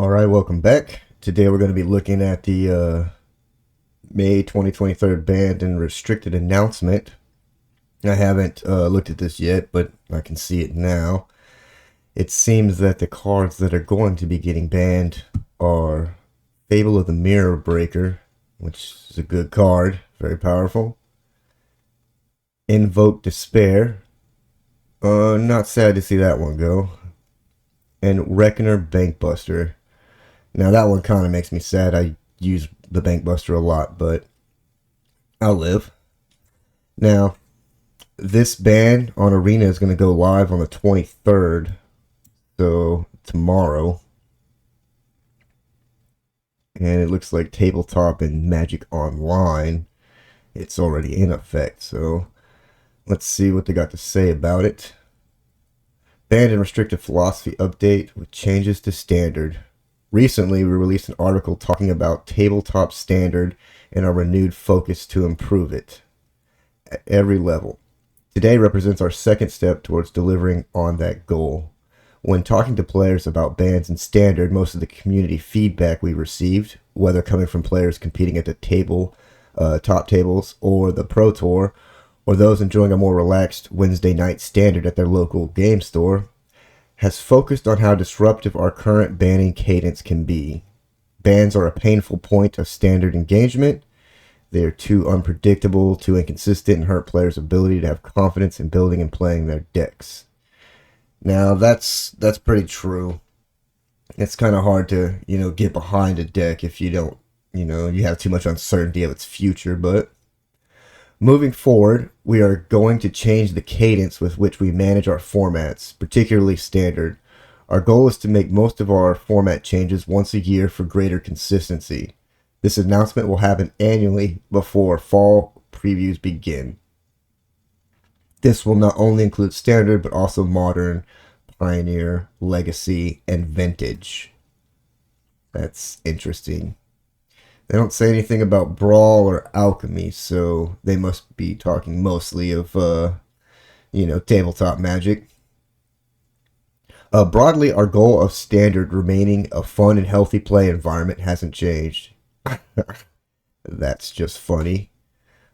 Alright, welcome back. Today we're going to be looking at the May 2023 banned and restricted announcement. I haven't looked at this yet, but I can see it now. It seems that the cards that are going to be getting banned are Fable of the Mirror Breaker, which is a good card, very powerful. Invoke Despair. Not sad to see that one go. And Reckoner Bankbuster. Now that one kind of makes me sad. I use the Bankbuster a lot, but I'll live. Now, this ban on Arena is going to go live on the 23rd, so tomorrow. And it looks like Tabletop and Magic Online, it's already in effect, so let's see what they got to say about it. Banned and restricted philosophy update with changes to standard. Recently, we released an article talking about tabletop standard and our renewed focus to improve it at every level. Today represents our second step towards delivering on that goal. When talking to players about bans and standard, most of the community feedback we received, whether coming from players competing at the top tables or the Pro Tour, or those enjoying a more relaxed Wednesday night standard at their local game store, has focused on how disruptive our current banning cadence can be. Bans are a painful point of standard engagement. They are too unpredictable, too inconsistent, and hurt players' ability to have confidence in building and playing their decks. Now, that's pretty true. It's kind of hard to, get behind a deck if you don't, you have too much uncertainty of its future, but moving forward, we are going to change the cadence with which we manage our formats, particularly standard. Our goal is to make most of our format changes once a year for greater consistency. This announcement will happen annually before fall previews begin. This will not only include standard, but also modern, pioneer, legacy, and vintage. That's interesting. They don't say anything about Brawl or Alchemy, so they must be talking mostly of, tabletop Magic. Broadly, our goal of standard remaining a fun and healthy play environment hasn't changed. That's just funny.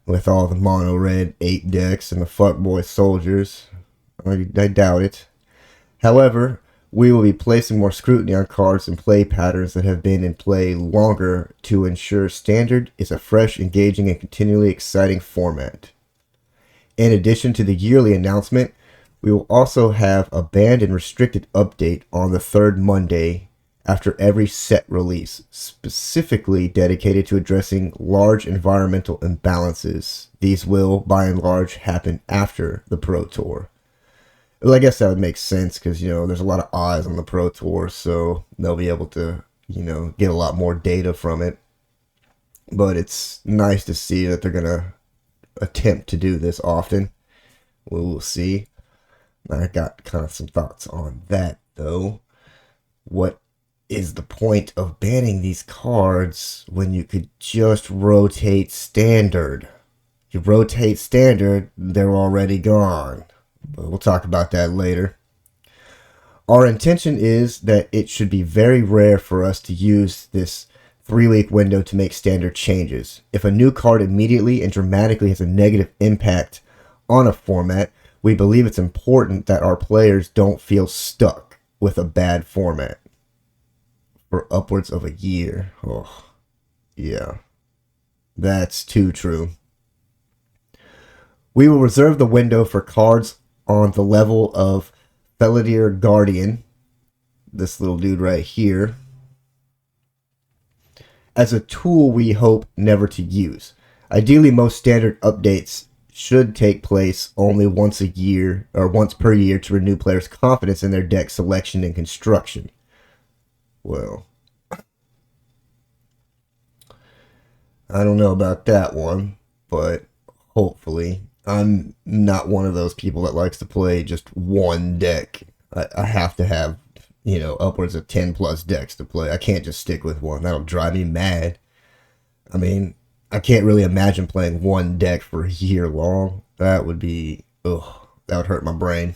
With all the mono red 8 decks and the fuckboy soldiers. I doubt it. However, we will be placing more scrutiny on cards and play patterns that have been in play longer to ensure standard is a fresh, engaging, and continually exciting format. In addition to the yearly announcement, we will also have a banned and restricted update on the third Monday after every set release, specifically dedicated to addressing large environmental imbalances. These will, by and large, happen after the Pro Tour. Well, I guess that would make sense because, there's a lot of eyes on the Pro Tour, so they'll be able to, get a lot more data from it. But it's nice to see that they're going to attempt to do this often. We'll see. I got kind of some thoughts on that, though. What is the point of banning these cards when you could just rotate standard? You rotate standard, they're already gone. But we'll talk about that later. Our intention is that it should be very rare for us to use this 3-week window to make standard changes. If a new card immediately and dramatically has a negative impact on a format, we believe it's important that our players don't feel stuck with a bad format for upwards of a year. Oh, yeah. That's too true. We will reserve the window for cards on the level of Felidar Guardian, this little dude right here, as a tool we hope never to use. Ideally, most standard updates should take place only once a year or once per year to renew players' confidence in their deck selection and construction. Well, I don't know about that one, but hopefully. I'm not one of those people that likes to play just one deck. I have to have, upwards of 10 plus decks to play. I can't just stick with one. That'll drive me mad. I mean, I can't really imagine playing one deck for a year long. That would be, that would hurt my brain.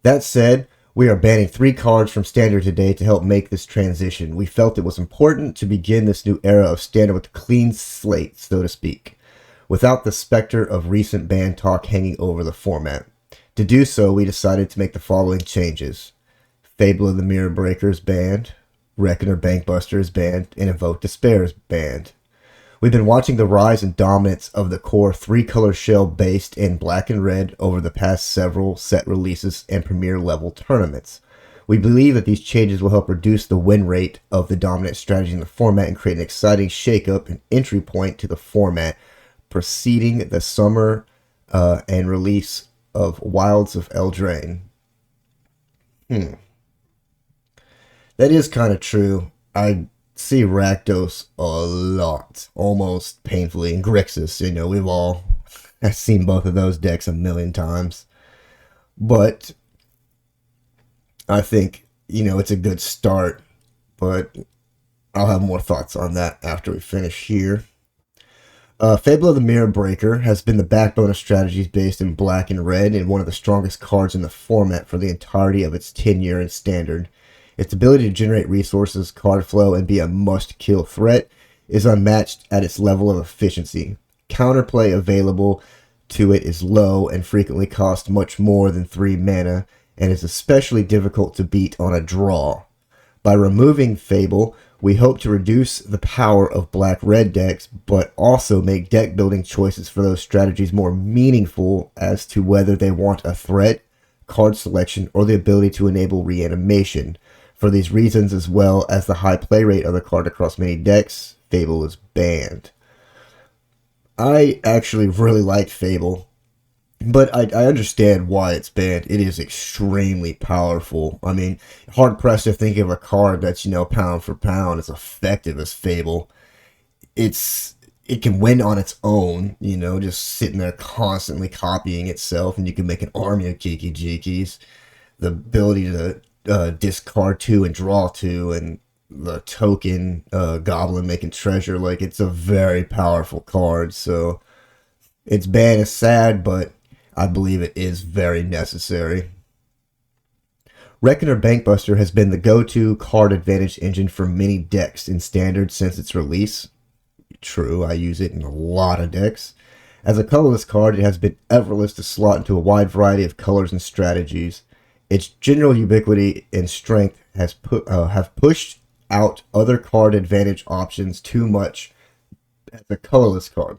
That said, We are banning 3 cards from Standard today to help make this transition. We felt it was important to begin this new era of Standard with a clean slate, so to speak, without the specter of recent ban talk hanging over the format. To do so, we decided to make the following changes. Fable of the Mirror Breaker is banned, Reckoner Bankbuster is banned, and Invoke Despair is banned. We've been watching the rise and dominance of the core 3-color shell based in black and red over the past several set releases and premier level tournaments. We believe that these changes will help reduce the win rate of the dominant strategy in the format and create an exciting shakeup and entry point to the format preceding the summer and release of Wilds of Eldraine. That is kind of true. I see Rakdos a lot, almost painfully, and Grixis. We've all seen both of those decks a million times. But I think, it's a good start, but I'll have more thoughts on that after we finish here. Fable of the Mirror Breaker has been the backbone of strategies based in black and red and one of the strongest cards in the format for the entirety of its tenure in Standard. Its ability to generate resources, card flow, and be a must-kill threat is unmatched at its level of efficiency. Counterplay available to it is low and frequently costs much more than 3 mana, and is especially difficult to beat on a draw. By removing Fable, we hope to reduce the power of black-red decks, but also make deck-building choices for those strategies more meaningful as to whether they want a threat, card selection, or the ability to enable reanimation. For these reasons, as well as the high play rate of the card across many decks, Fable is banned. I actually really like Fable, but I understand why it's banned. It is extremely powerful. I mean, hard-pressed to think of a card that's, pound for pound as effective as Fable. It can win on its own, just sitting there constantly copying itself, and you can make an army of Kiki Jikis. The ability to discard 2 and draw 2, and the token goblin making treasure, it's a very powerful card. So its ban is sad, but I believe it is very necessary. Reckoner Bankbuster has been the go-to card advantage engine for many decks in Standard since its release. True, I use it in a lot of decks. As a colorless card, it has been effortless to slot into a wide variety of colors and strategies. Its general ubiquity and strength have pushed out other card advantage options too much as a colorless card.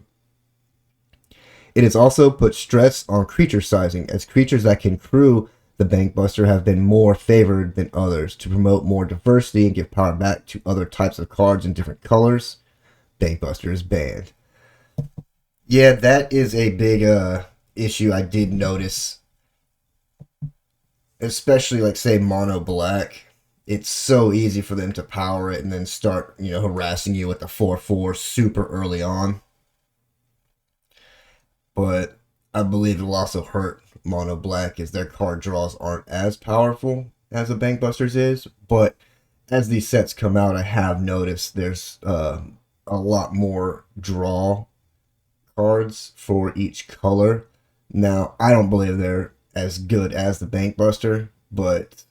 It has also put stress on creature sizing, as creatures that can crew the Bankbuster have been more favored than others. To promote more diversity and give power back to other types of cards in different colors, Bankbuster is banned. Yeah, that is a big issue I did notice. Especially, say, mono black. It's so easy for them to power it and then start, harassing you with the 4/4 super early on. But I believe it'll also hurt mono black, as their card draws aren't as powerful as a Bankbuster's is. But as these sets come out, I have noticed there's a lot more draw cards for each color. Now, I don't believe they're as good as the Bankbuster, but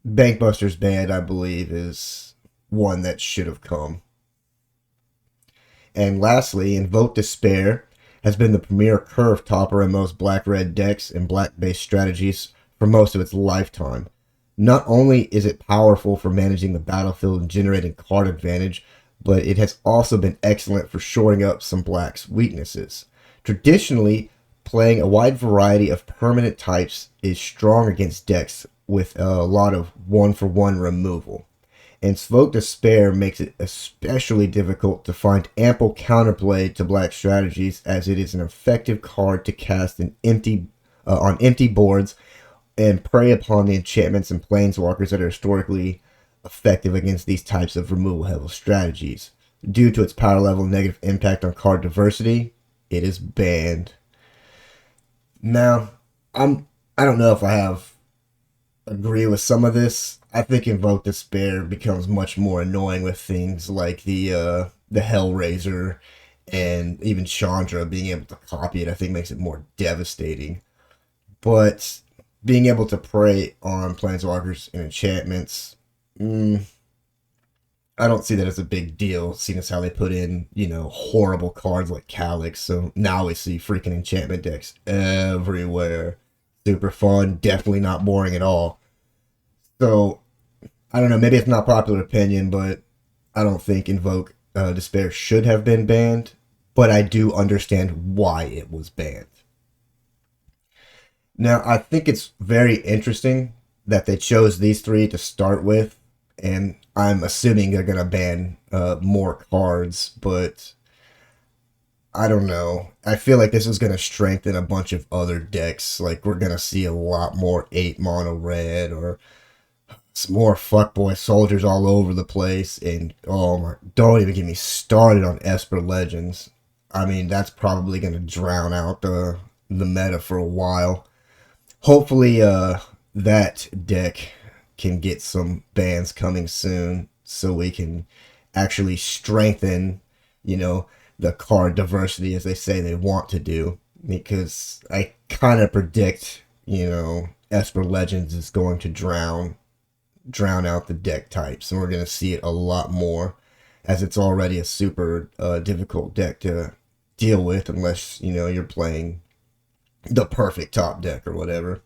Bankbuster's banned, I believe, is one that should have come. And lastly, Invoke Despair has been the premier curve topper in most black-red decks and black-based strategies for most of its lifetime. Not only is it powerful for managing the battlefield and generating card advantage, but it has also been excellent for shoring up some black's weaknesses. Traditionally, playing a wide variety of permanent types is strong against decks with a lot of 1-for-1 removal. And Invoke Despair makes it especially difficult to find ample counterplay to black strategies, as it is an effective card to cast on empty boards and prey upon the enchantments and planeswalkers that are historically effective against these types of removal-heavy strategies. Due to its power level and negative impact on card diversity, it is banned. Now, I don't know if I agree with some of this. I think Invoke Despair becomes much more annoying with things like the Hellraiser and even Chandra being able to copy it. I think makes it more devastating. But being able to prey on planeswalkers and enchantments, I don't see that as a big deal, seeing as how they put in, horrible cards like Calyx. So now we see freaking enchantment decks everywhere. Super fun, definitely not boring at all. So, I don't know, maybe it's not popular opinion, but I don't think Invoke Despair should have been banned. But I do understand why it was banned. Now, I think it's very interesting that they chose these three to start with, and I'm assuming they're going to ban more cards, but I don't know. I feel like this is going to strengthen a bunch of other decks. Like, we're going to see a lot more 8 mono red, or some more fuckboy soldiers all over the place, and oh my, don't even get me started on Esper Legends. I mean, that's probably going to drown out the meta for a while. Hopefully, that deck can get some bans coming soon so we can actually strengthen, the card diversity as they say they want to do. Because I kind of predict, Esper Legends is going to drown out the deck types, and we're going to see it a lot more, as it's already a super difficult deck to deal with unless, you're playing the perfect top deck or whatever.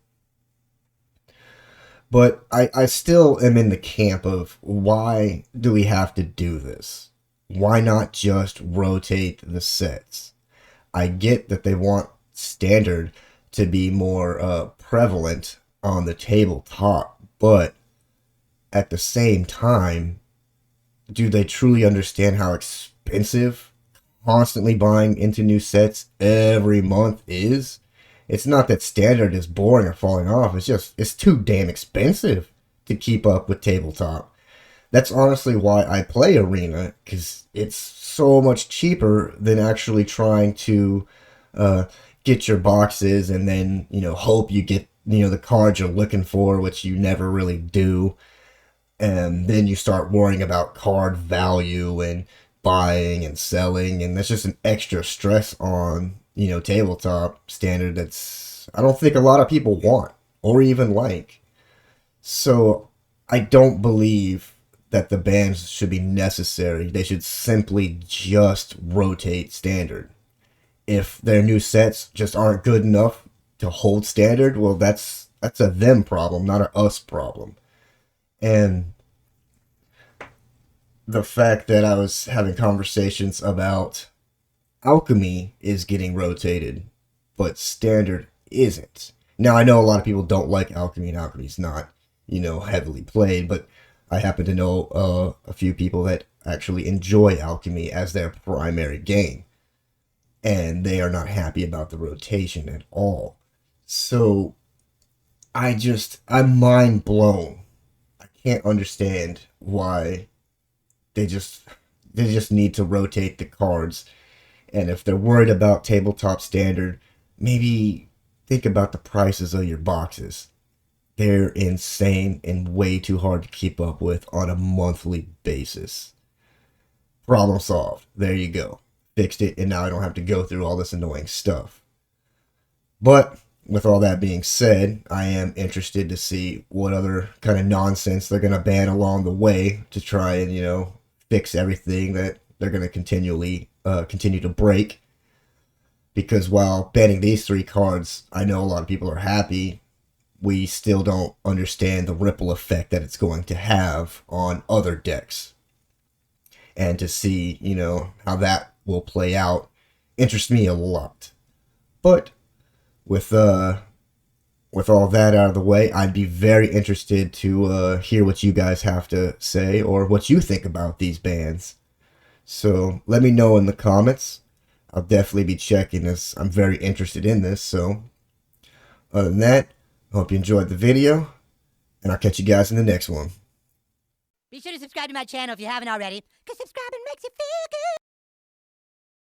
But I still am in the camp of, why do we have to do this? Why not just rotate the sets? I get that they want standard to be more prevalent on the tabletop, but at the same time, do they truly understand how expensive constantly buying into new sets every month is? It's not that standard is boring or falling off. It's too damn expensive to keep up with tabletop. That's honestly why I play Arena, because it's so much cheaper than actually trying to get your boxes and then, hope you get, the cards you're looking for, which you never really do. And then you start worrying about card value and buying and selling, and that's just an extra stress on, tabletop standard that's, I don't think a lot of people want or even like. So I don't believe that the bans should be necessary. They should simply just rotate standard. If their new sets just aren't good enough to hold standard, well, that's a them problem, not a us problem. And the fact that I was having conversations about alchemy is getting rotated, but standard isn't. Now, I know a lot of people don't like alchemy, and alchemy's not, heavily played, but I happen to know a few people that actually enjoy alchemy as their primary game, and they are not happy about the rotation at all. So, I'm mind blown. I can't understand why they just need to rotate the cards. And if they're worried about tabletop standard, maybe think about the prices of your boxes. They're insane and way too hard to keep up with on a monthly basis. Problem solved. There you go. Fixed it, and now I don't have to go through all this annoying stuff. But with all that being said, I am interested to see what other kind of nonsense they're going to ban along the way to try and, fix everything that they're going to continue to break. Because while banning these 3 cards, I know a lot of people are happy, we still don't understand the ripple effect that it's going to have on other decks. And to see, how that will play out interests me a lot. But with all that out of the way, I'd be very interested to hear what you guys have to say, or what you think about these bans. So let me know in the comments. I'll definitely be checking this. I'm very interested in this. So other than that, I hope you enjoyed the video, and I'll catch you guys in the next one. Be sure to subscribe to my channel if you haven't already, because subscribing makes you feel good.